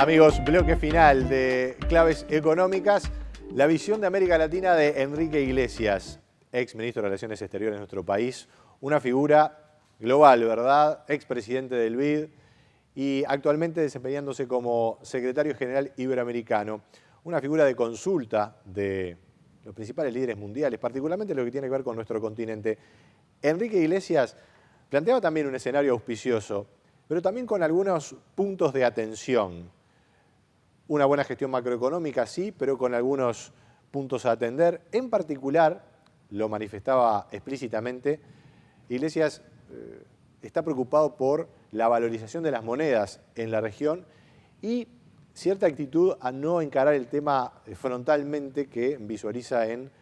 Amigos, bloque final de Claves Económicas. La visión de América Latina de Enrique Iglesias, ex ministro de Relaciones Exteriores de nuestro país, una figura global, ¿verdad? Expresidente del BID y actualmente desempeñándose como secretario general iberoamericano. Una figura de consulta de los principales líderes mundiales, particularmente lo que tiene que ver con nuestro continente. Enrique Iglesias planteaba también un escenario auspicioso, pero también con algunos puntos de atención. Una buena gestión macroeconómica, sí, pero con algunos puntos a atender. En particular, lo manifestaba explícitamente, Iglesias está preocupado por la valorización de las monedas en la región y cierta actitud a no encarar el tema frontalmente que visualiza en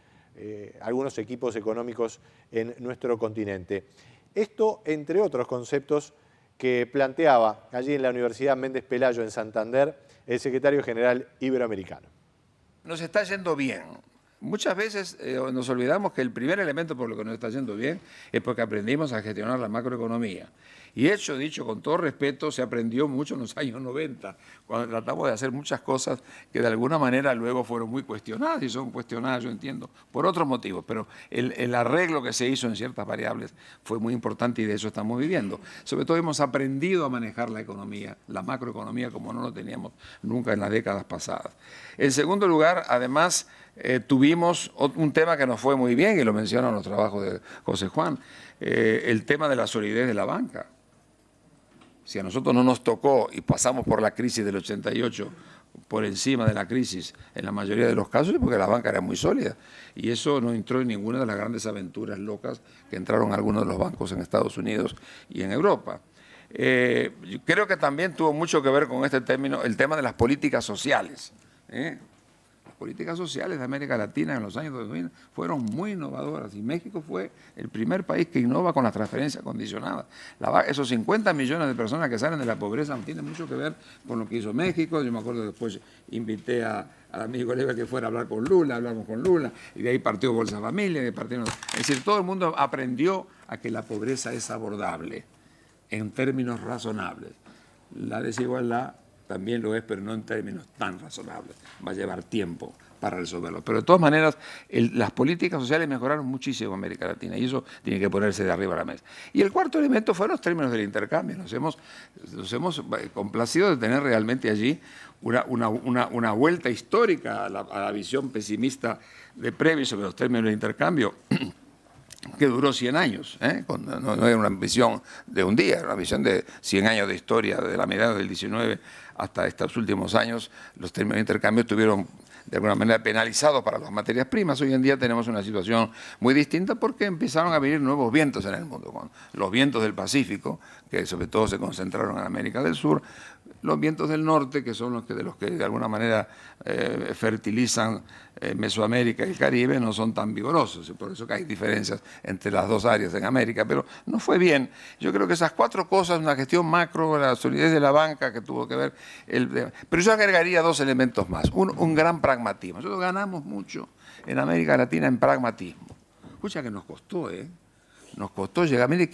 algunos equipos económicos en nuestro continente. Esto, entre otros conceptos que planteaba allí en la Universidad Méndez Pelayo en Santander, el secretario general iberoamericano. Nos está yendo bien. Muchas veces nos olvidamos que el primer elemento por lo que nos está yendo bien es porque aprendimos a gestionar la macroeconomía. Y dicho con todo respeto, se aprendió mucho en los años 90, cuando tratamos de hacer muchas cosas que de alguna manera luego fueron muy cuestionadas, y son cuestionadas, yo entiendo, por otros motivos, pero el arreglo que se hizo en ciertas variables fue muy importante y de eso estamos viviendo. Sobre todo hemos aprendido a manejar la economía, la macroeconomía, como no lo teníamos nunca en las décadas pasadas. En segundo lugar, además, tuvimos un tema que nos fue muy bien, y lo mencionan los trabajos de José Juan, el tema de la solidez de la banca. Si a nosotros no nos tocó y pasamos por la crisis del 88 por encima de la crisis en la mayoría de los casos, es porque la banca era muy sólida. Y eso no entró en ninguna de las grandes aventuras locas que entraron algunos de los bancos en Estados Unidos y en Europa. Yo creo que también tuvo mucho que ver con este término, el tema de las políticas sociales. Las políticas sociales de América Latina en los años 2000 fueron muy innovadoras y México fue el primer país que innova con la transferencia condicionada. Esos 50 millones de personas que salen de la pobreza tienen mucho que ver con lo que hizo México. Yo me acuerdo que después invité al amigo Leiva que fuera a hablar con Lula, hablamos con Lula, y de ahí partió Bolsa Familia, es decir, todo el mundo aprendió a que la pobreza es abordable en términos razonables. La desigualdad también lo es, pero no en términos tan razonables. Va a llevar tiempo para resolverlo. Pero de todas maneras, las políticas sociales mejoraron muchísimo en América Latina y eso tiene que ponerse de arriba a la mesa. Y el cuarto elemento fueron los términos del intercambio. Nos hemos complacido de tener realmente allí una vuelta histórica a la visión pesimista de Previ sobre los términos del intercambio, que duró 100 años, no era una visión de un día, era una visión de 100 años de historia, de la mitad del 19 hasta estos últimos años. Los términos de intercambio estuvieron de alguna manera penalizados para las materias primas. Hoy en día tenemos una situación muy distinta porque empezaron a venir nuevos vientos en el mundo, con los vientos del Pacífico, que sobre todo se concentraron en América del Sur, los vientos del norte, que son los que de alguna manera fertilizan Mesoamérica y el Caribe, no son tan vigorosos, y por eso que hay diferencias entre las dos áreas en América, pero no fue bien. Yo creo que esas cuatro cosas, una gestión macro, la solidez de la banca que tuvo que ver, pero yo agregaría dos elementos más, un gran pragmatismo. Nosotros ganamos mucho en América Latina en pragmatismo. Escucha que nos costó, Nos costó llegar, mire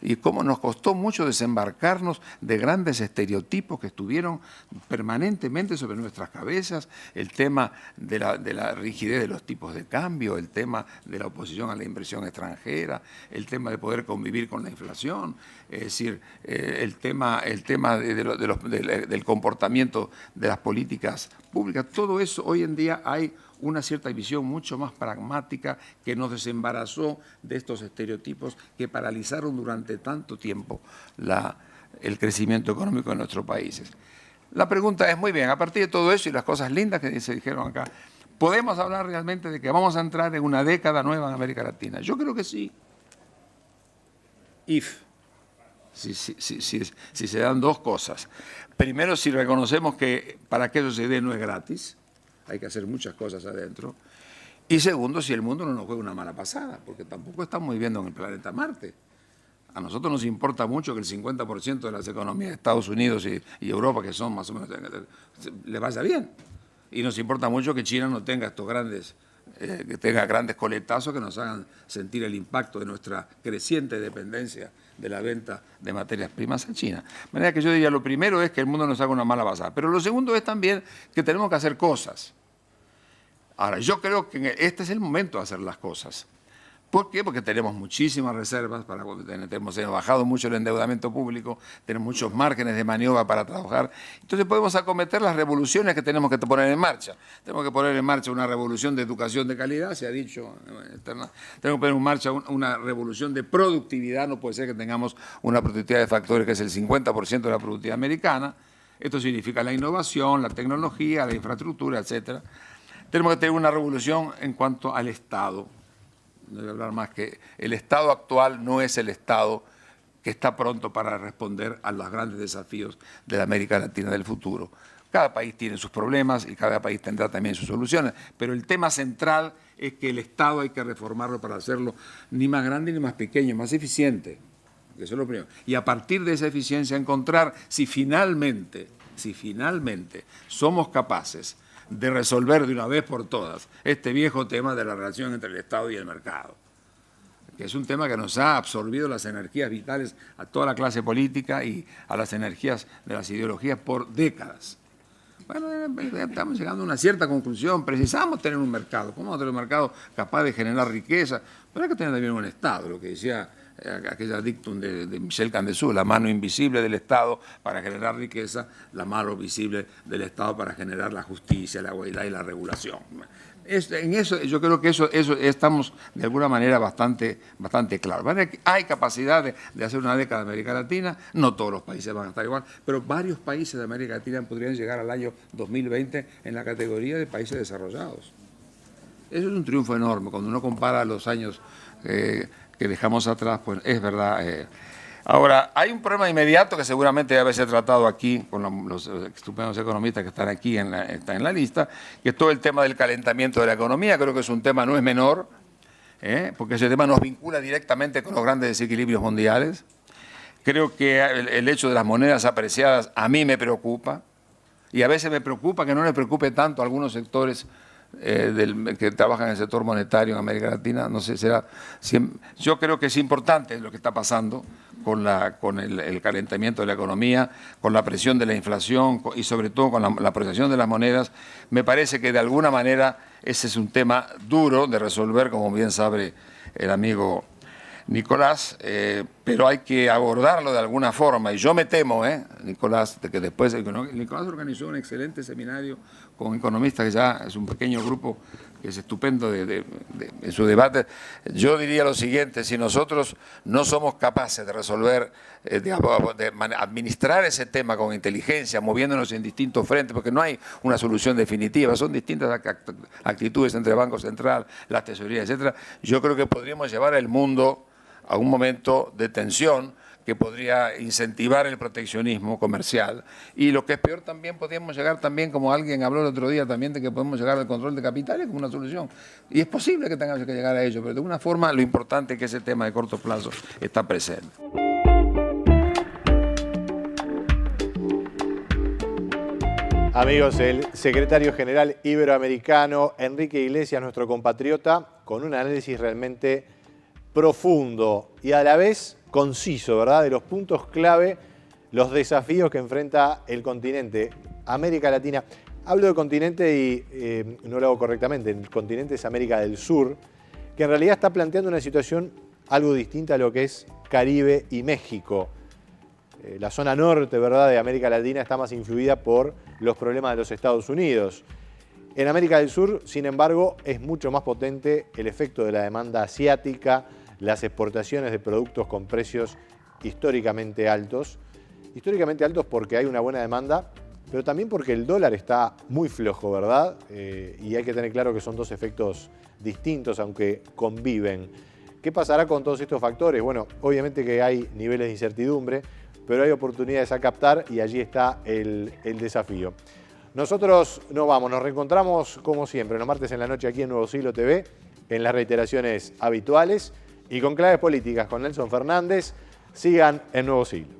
y cómo nos costó mucho desembarcarnos de grandes estereotipos que estuvieron permanentemente sobre nuestras cabezas, el tema de la rigidez de los tipos de cambio, el tema de la oposición a la inversión extranjera, el tema de poder convivir con la inflación, es decir, el tema del comportamiento de las políticas públicas. Todo eso hoy en día hay una cierta visión mucho más pragmática que nos desembarazó de estos estereotipos que paralizaron durante tanto tiempo el crecimiento económico de nuestros países. La pregunta es, muy bien, a partir de todo eso y las cosas lindas que se dijeron acá, ¿podemos hablar realmente de que vamos a entrar en una década nueva en América Latina? Yo creo que sí. Si se dan dos cosas. Primero, si reconocemos que para que eso se dé no es gratis, hay que hacer muchas cosas adentro. Y segundo, si el mundo no nos juega una mala pasada, porque tampoco estamos viviendo en el planeta Marte. A nosotros nos importa mucho que el 50% de las economías de Estados Unidos y Europa, que son más o menos, le vaya bien. Y nos importa mucho que China no tenga estos grandes que tenga grandes coletazos que nos hagan sentir el impacto de nuestra creciente dependencia de la venta de materias primas a China. De manera que yo diría, lo primero es que el mundo nos haga una mala pasada, pero lo segundo es también que tenemos que hacer cosas. Ahora, yo creo que este es el momento de hacer las cosas. ¿Por qué? Porque tenemos muchísimas reservas, hemos bajado mucho el endeudamiento público, tenemos muchos márgenes de maniobra para trabajar. Entonces podemos acometer las revoluciones que tenemos que poner en marcha. Tenemos que poner en marcha una revolución de educación de calidad, se ha dicho. Tenemos que poner en marcha una revolución de productividad. No puede ser que tengamos una productividad de factores que es el 50% de la productividad americana. Esto significa la innovación, la tecnología, la infraestructura, etc. Tenemos que tener una revolución en cuanto al Estado. No voy a hablar más que el Estado actual no es el Estado que está pronto para responder a los grandes desafíos de la América Latina del futuro. Cada país tiene sus problemas y cada país tendrá también sus soluciones, pero el tema central es que el Estado hay que reformarlo para hacerlo ni más grande ni más pequeño, más eficiente. Eso es lo primero. Y a partir de esa eficiencia encontrar si finalmente somos capaces de resolver de una vez por todas este viejo tema de la relación entre el Estado y el mercado, que es un tema que nos ha absorbido las energías vitales a toda la clase política y a las energías de las ideologías por décadas. Bueno, estamos llegando a una cierta conclusión, precisamos tener un mercado, ¿cómo tener un mercado capaz de generar riqueza? Pero hay que tener también un Estado, lo que decía aquella dictum de Michel Candesu, la mano invisible del Estado para generar riqueza, la mano visible del Estado para generar la justicia, la igualdad y la regulación. En eso, yo creo que eso estamos de alguna manera bastante claros. Hay capacidad de hacer una década de América Latina, no todos los países van a estar igual, pero varios países de América Latina podrían llegar al año 2020 en la categoría de países desarrollados. Eso es un triunfo enorme, cuando uno compara los años que dejamos atrás, pues es verdad. Ahora, hay un problema inmediato que seguramente debe ser tratado aquí con los estupendos economistas que están aquí están en la lista, que es todo el tema del calentamiento de la economía. Creo que es un tema, no es menor, porque ese tema nos vincula directamente con los grandes desequilibrios mundiales. Creo que el hecho de las monedas apreciadas a mí me preocupa, y a veces me preocupa que no le preocupe tanto a algunos sectores que trabajan en el sector monetario en América Latina. No sé, yo creo que es importante lo que está pasando con el calentamiento de la economía, con la presión de la inflación y sobre todo con la apreciación de las monedas. Me parece que de alguna manera ese es un tema duro de resolver, como bien sabe el amigo Nicolás, pero hay que abordarlo de alguna forma. Y yo me temo, Nicolás, de que después Nicolás organizó un excelente seminario con economistas, que ya es un pequeño grupo que es estupendo en su debate. Yo diría lo siguiente: si nosotros no somos capaces de resolver, de administrar ese tema con inteligencia, moviéndonos en distintos frentes, porque no hay una solución definitiva, son distintas actitudes entre el Banco Central, las tesorerías, etcétera, yo creo que podríamos llevar el mundo a un momento de tensión que podría incentivar el proteccionismo comercial. Y lo que es peor, también podríamos llegar también, como alguien habló el otro día también, de que podemos llegar al control de capitales como una solución. Y es posible que tengamos que llegar a ello, pero de alguna forma lo importante es que ese tema de corto plazo está presente. Amigos, el secretario general iberoamericano Enrique Iglesias, nuestro compatriota, con un análisis realmente profundo y a la vez conciso, ¿verdad?, de los puntos clave, los desafíos que enfrenta el continente, América Latina. Hablo de continente y no lo hago correctamente, el continente es América del Sur, que en realidad está planteando una situación algo distinta a lo que es Caribe y México. La zona norte, ¿verdad?, de América Latina está más influida por los problemas de los Estados Unidos. En América del Sur, sin embargo, es mucho más potente el efecto de la demanda asiática, las exportaciones de productos con precios históricamente altos porque hay una buena demanda, pero también porque el dólar está muy flojo, ¿verdad? Y hay que tener claro que son dos efectos distintos, aunque conviven. ¿Qué pasará con todos estos factores? Bueno, obviamente que hay niveles de incertidumbre, pero hay oportunidades a captar y allí está el desafío. Nosotros nos vamos, nos reencontramos como siempre, los martes en la noche aquí en Nuevo Siglo TV, en las reiteraciones habituales y con claves políticas con Nelson Fernández. Sigan en Nuevo Siglo.